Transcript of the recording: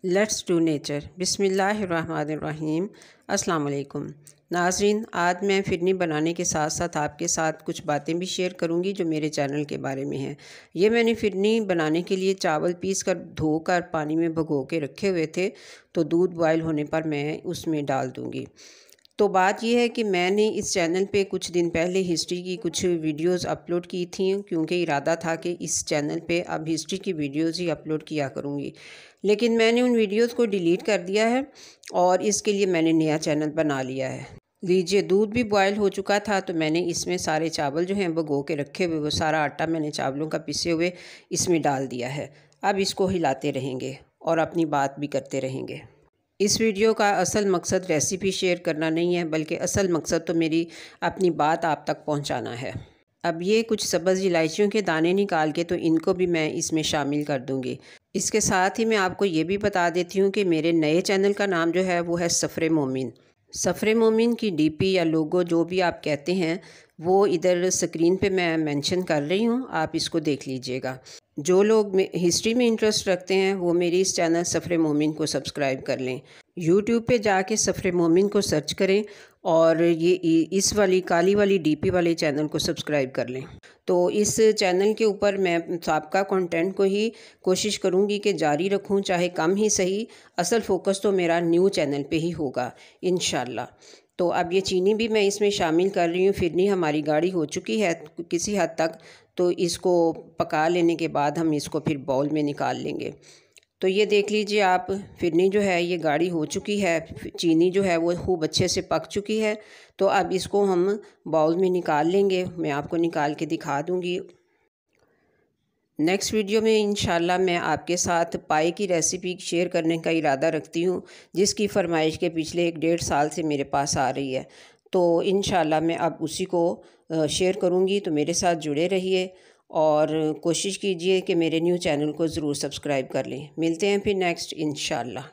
Let's do nature. बिस्मिल्लाहिर्रहमानिर्रहीम। अस्सलाम वालेकुम नाज़रीन, आज मैं फिरनी बनाने के साथ साथ आपके साथ कुछ बातें भी शेयर करूंगी जो मेरे चैनल के बारे में हैं। ये मैंने फिरनी बनाने के लिए चावल पीस कर धोकर पानी में भिगो के रखे हुए थे, तो दूध बॉयल होने पर मैं उसमें डाल दूंगी। तो बात यह है कि मैंने इस चैनल पे कुछ दिन पहले हिस्ट्री की कुछ वीडियोस अपलोड की थी, क्योंकि इरादा था कि इस चैनल पे अब हिस्ट्री की वीडियोस ही अपलोड किया करूँगी। लेकिन मैंने उन वीडियोस को डिलीट कर दिया है और इसके लिए मैंने नया चैनल बना लिया है। लीजिए, दूध भी बॉयल हो चुका था, तो मैंने इसमें सारे चावल जो हैं भिगो के रखे हुए, वो सारा आटा मैंने चावलों का पिसे हुए इसमें डाल दिया है। अब इसको हिलाते रहेंगे और अपनी बात भी करते रहेंगे। इस वीडियो का असल मकसद रेसिपी शेयर करना नहीं है, बल्कि असल मकसद तो मेरी अपनी बात आप तक पहुंचाना है। अब ये कुछ सब्ज़ इलायचियों के दाने निकाल के तो इनको भी मैं इसमें शामिल कर दूंगी। इसके साथ ही मैं आपको ये भी बता देती हूँ कि मेरे नए चैनल का नाम जो है वो है सफ़रे मोमिन। सफ़रे मोमिन की डीपी या लोगो जो भी आप कहते हैं वो इधर स्क्रीन पे मैं मेंशन कर रही हूँ, आप इसको देख लीजिएगा। जो लोग हिस्ट्री में इंटरेस्ट रखते हैं वो मेरी इस चैनल सफ़रे मोमिन को सब्सक्राइब कर लें। यूट्यूब पे जाके सफ़रे मोमिन को सर्च करें और ये इस वाली काली वाली डीपी वाले चैनल को सब्सक्राइब कर लें। तो इस चैनल के ऊपर मैं साबका कंटेंट को ही कोशिश करूँगी कि जारी रखूँ, चाहे कम ही सही। असल फोकस तो मेरा न्यू चैनल पे ही होगा इंशाल्लाह। तो अब ये चीनी भी मैं इसमें शामिल कर रही हूँ। फिरनी हमारी गाढ़ी हो चुकी है किसी हद तक, तो इसको पका लेने के बाद हम इसको फिर बाउल में निकाल लेंगे। तो ये देख लीजिए आप, फिरनी जो है ये गाढ़ी हो चुकी है, चीनी जो है वो खूब अच्छे से पक चुकी है। तो अब इसको हम बाउल में निकाल लेंगे, मैं आपको निकाल के दिखा दूँगी। नेक्स्ट वीडियो में इंशाल्लाह मैं आपके साथ पाए की रेसिपी शेयर करने का इरादा रखती हूँ, जिसकी फरमाइश के पिछले 1-1.5 साल से मेरे पास आ रही है। तो इंशाल्लाह मैं अब उसी को शेयर करूँगी, तो मेरे साथ जुड़े रहिए और कोशिश कीजिए कि मेरे न्यू चैनल को ज़रूर सब्सक्राइब कर लें। मिलते हैं फिर नेक्स्ट इंशाल्लाह।